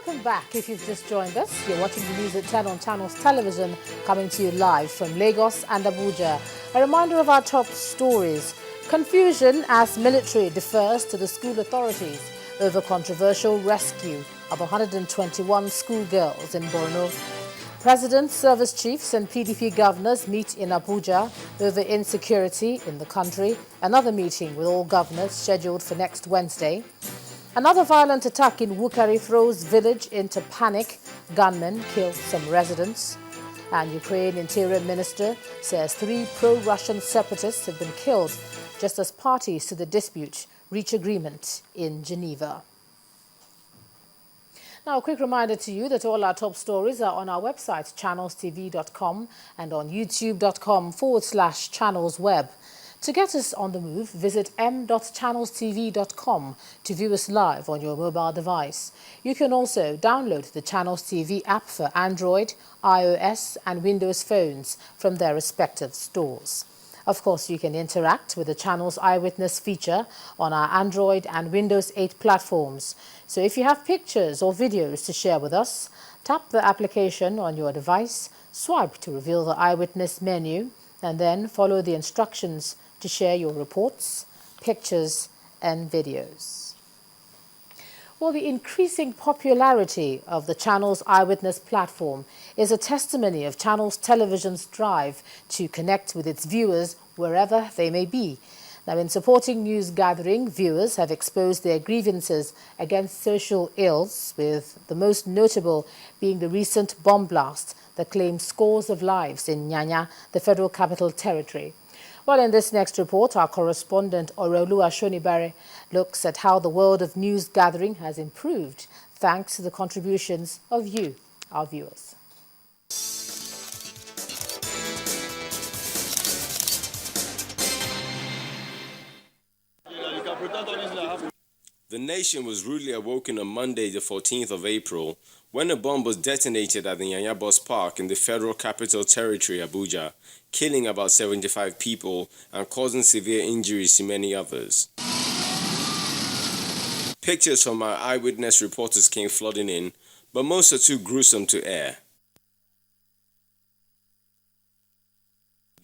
Welcome back. If you've just joined us, you're watching the news at 10 on Channels Television, coming to you live from Lagos and Abuja. A reminder of our top stories. Confusion as military defers to the school authorities over controversial rescue of 121 schoolgirls in Borno. President, service chiefs and PDP governors meet in Abuja over insecurity in the country. Another meeting with all governors scheduled for next Wednesday. Another violent attack in Wukari throws village into panic. Gunmen kill some residents. And Ukraine Interior Minister says 3 pro-Russian separatists have been killed just as parties to the dispute reach agreement in Geneva. Now, a quick reminder to you that all our top stories are on our website, ChannelsTV.com, and on YouTube.com/channelsweb. To get us on the move, visit m.channelstv.com to view us live on your mobile device. You can also download the Channels TV app for Android, iOS and Windows phones from their respective stores. Of course, you can interact with the Channels Eyewitness feature on our Android and Windows 8 platforms. So if you have pictures or videos to share with us, tap the application on your device, swipe to reveal the Eyewitness menu, and then follow the instructions to share your reports, pictures and videos. Well, the increasing popularity of the Channels Eyewitness platform is a testimony of Channels Television's drive to connect with its viewers wherever they may be. Now, in supporting news gathering, viewers have exposed their grievances against social ills, with the most notable being the recent bomb blast that claimed scores of lives in Nyanya, the Federal Capital Territory. Well, in this next report, our correspondent Orolua Shonibare looks at how the world of news gathering has improved thanks to the contributions of you, our viewers. The nation was rudely awoken on Monday, the 14th of April, when a bomb was detonated at the Nyanya Bus Park in the Federal Capital Territory, Abuja, killing about 75 people and causing severe injuries to many others. Pictures from our eyewitness reporters came flooding in, but most are too gruesome to air.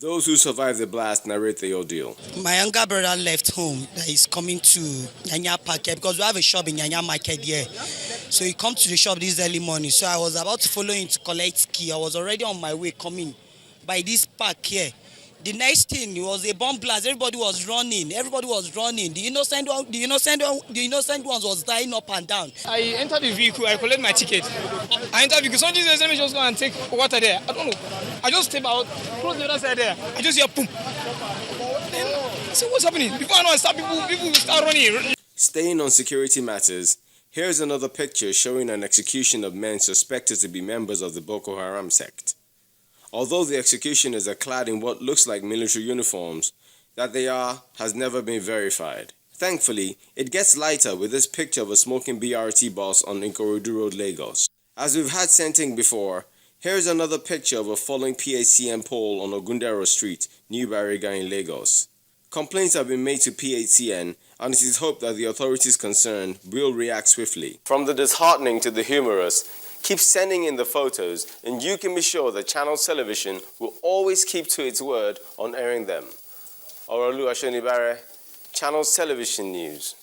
Those who survived the blast narrate the ordeal. My younger brother left home. He's coming to Nyanya Market because we have a shop in Nyanya Market here. So he come to the shop this early morning. So I was about to follow him to collect key. I was already on my way coming by this park here. The next thing was a bomb blast. Everybody was running. The innocent ones was dying up and down. I entered the vehicle. I collect my ticket. I entered the vehicle. Somebody says, let me just go and take water there. I don't know. I just step out, close the other side there. I just hear boom. Then, so what's happening? Before I know, I start people start running. Staying on security matters, here's another picture showing an execution of men suspected to be members of the Boko Haram sect. Although the executioners are clad in what looks like military uniforms, that they are has never been verified. Thankfully, it gets lighter with this picture of a smoking BRT bus on Ikorodu Road, Lagos. As we've had scenting before, here's another picture of a falling PHCN pole on Ogundero Street, New Bariga in Lagos. Complaints have been made to PHCN, and it is hoped that the authorities concerned will react swiftly. From the disheartening to the humorous, keep sending in the photos, and you can be sure that Channels Television will always keep to its word on airing them. Orolua Shonibare, Channels Television News.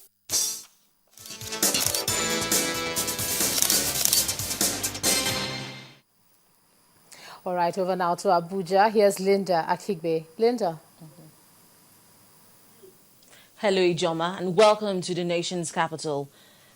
All right, over now to Abuja. Here's Linda Akigbe. Linda. Hello, Ijoma, and welcome to the nation's capital.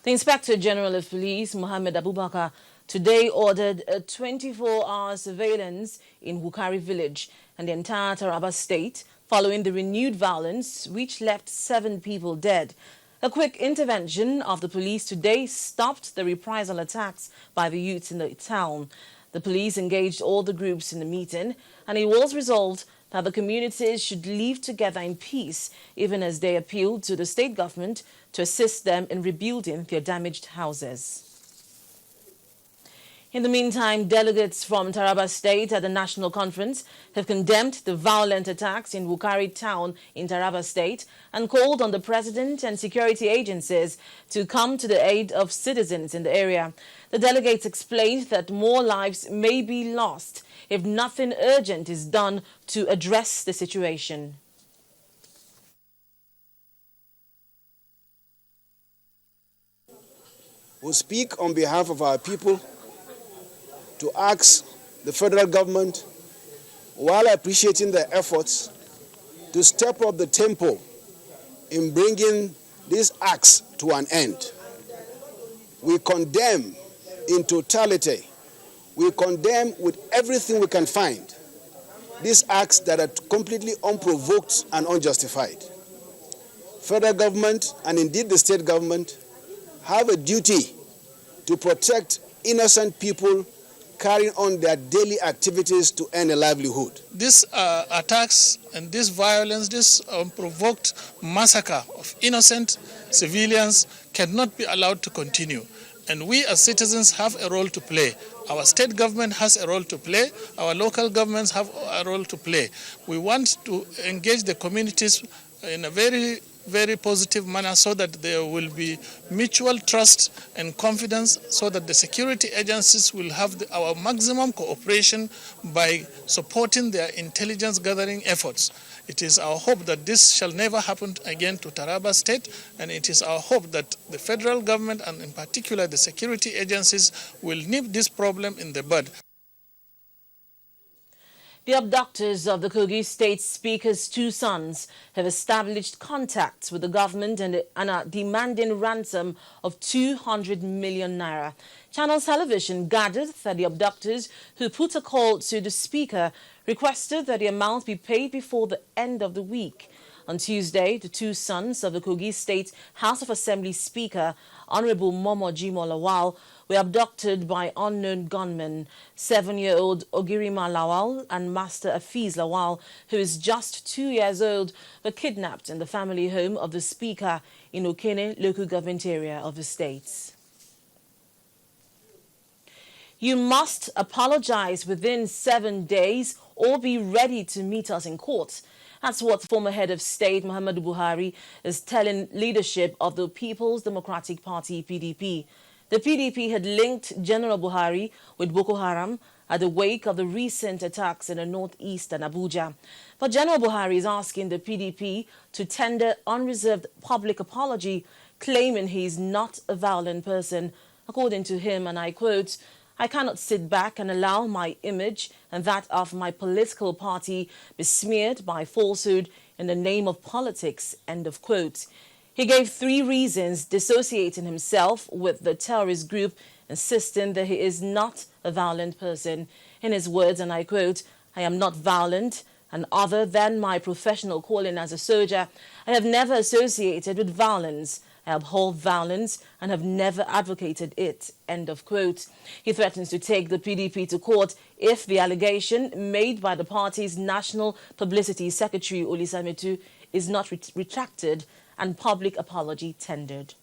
The Inspector General of Police, Mohammed Abubakar, today ordered a 24-hour surveillance in Wukari village and the entire Taraba state following the renewed violence which left 7 people dead. A quick intervention of the police today stopped the reprisal attacks by the youths in the town. The police engaged all the groups in the meeting, and it was resolved that the communities should live together in peace, even as they appealed to the state government to assist them in rebuilding their damaged houses. In the meantime, delegates from Taraba State at the National Conference have condemned the violent attacks in Wukari town in Taraba State and called on the president and security agencies to come to the aid of citizens in the area. The delegates explained that more lives may be lost if nothing urgent is done to address the situation. We speak on behalf of our people to ask the federal government, while appreciating their efforts, to step up the tempo in bringing these acts to an end. We condemn in totality, we condemn with everything we can find these acts that are completely unprovoked and unjustified. Federal government and indeed the state government have a duty to protect innocent people carrying on their daily activities to earn a livelihood. These attacks and this violence, this unprovoked massacre of innocent civilians cannot be allowed to continue. And we as citizens have a role to play. Our state government has a role to play. Our local governments have a role to play. We want to engage the communities in a very positive manner so that there will be mutual trust and confidence, so that the security agencies will have our maximum cooperation by supporting their intelligence gathering efforts. It is our hope that this shall never happen again to Taraba State, and it is our hope that the federal government and in particular the security agencies will nip this problem in the bud. The abductors of the Kogi State Speaker's two sons have established contacts with the government and are demanding ransom of 200 million naira. Channels Television gathered that the abductors, who put a call to the Speaker, requested that the amount be paid before the end of the week. On Tuesday, the two sons of the Kogi State House of Assembly Speaker, Honorable Momo Jimo Lawal, were abducted by unknown gunmen. 7-year-old Ogirima Lawal and Master Afiz Lawal, who is just 2 years old, were kidnapped in the family home of the Speaker in Okene local government area of the state. You must apologize within 7 days or be ready to meet us in court. That's what former head of state Muhammadu Buhari is telling leadership of the People's Democratic Party, PDP. The PDP had linked General Buhari with Boko Haram at the wake of the recent attacks in the northeast and Abuja. But General Buhari is asking the PDP to tender unreserved public apology, claiming he is not a violent person. According to him, and I quote, "I cannot sit back and allow my image and that of my political party be smeared by falsehood in the name of politics," end of quote. He gave 3 reasons dissociating himself with the terrorist group, insisting that he is not a violent person. In his words, and I quote, "I am not violent, and other than my professional calling as a soldier, I have never associated with violence. I abhor violence and have never advocated it," end of quote. He threatens to take the PDP to court if the allegation made by the party's National Publicity Secretary Olisametu is not retracted and public apology tendered.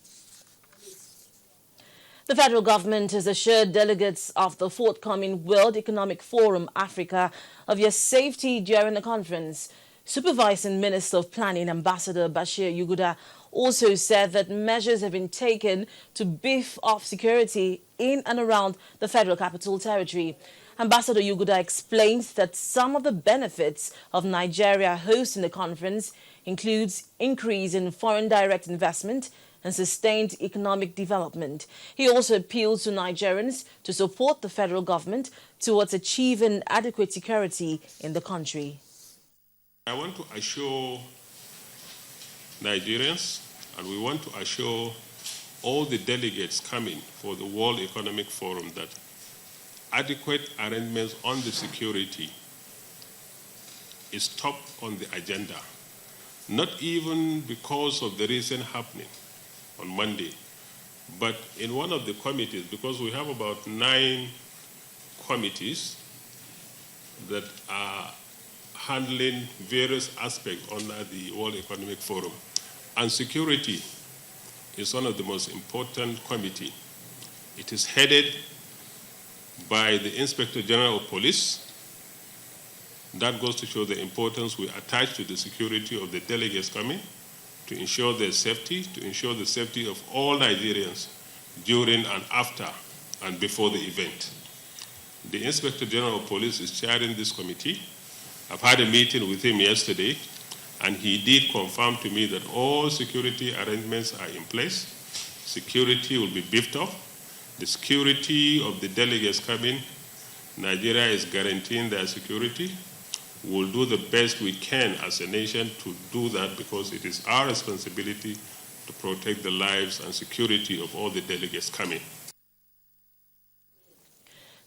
The federal government has assured delegates of the forthcoming World Economic Forum Africa of their safety during the conference. Supervising Minister of Planning, Ambassador Bashir Yuguda, also said that measures have been taken to beef up security in and around the Federal Capital Territory. Ambassador Yuguda explains that some of the benefits of Nigeria hosting the conference includes increase in foreign direct investment and sustained economic development. He also appeals to Nigerians to support the federal government towards achieving adequate security in the country. I want to assure Nigerians, and we want to assure all the delegates coming for the World Economic Forum that adequate arrangements on the security is top on the agenda. Not even because of the recent happening on Monday, but in one of the committees, because we have about 9 committees that are handling various aspects under the World Economic Forum. And security is one of the most important committees. It is headed by the Inspector General of Police. That goes to show the importance we attach to the security of the delegates coming, to ensure their safety, to ensure the safety of all Nigerians during and after and before the event. The Inspector General of Police is chairing this committee. I've had a meeting with him yesterday, and he did confirm to me that all security arrangements are in place. Security will be beefed up. The security of the delegates coming, Nigeria is guaranteeing their security. We'll do the best we can as a nation to do that because it is our responsibility to protect the lives and security of all the delegates coming.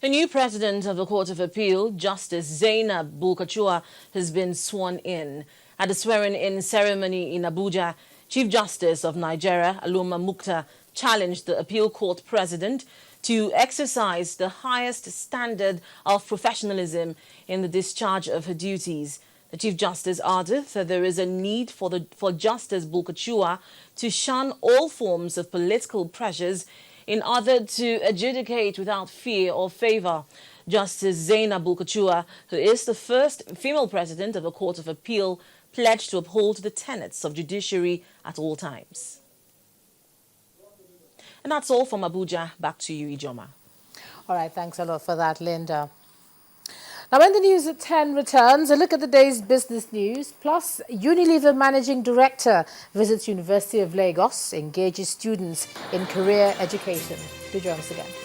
The new president of the Court of Appeal, Justice Zainab Bulkachua, has been sworn in. At the swearing-in ceremony in Abuja, Chief Justice of Nigeria, Aloma Mukhtar, challenged the appeal court president to exercise the highest standard of professionalism in the discharge of her duties. The Chief Justice added that there is a need for Justice Bulkachua to shun all forms of political pressures in order to adjudicate without fear or favor. Justice Zainab Bulkachua, who is the first female president of a court of appeal, pledged to uphold the tenets of judiciary at all times. And that's all from Abuja. Back to you, Ijoma. All right, thanks a lot for that, Linda. Now, when the news at 10 returns, a look at the day's business news. Plus, Unilever Managing Director visits University of Lagos, engages students in career education. Do join us again.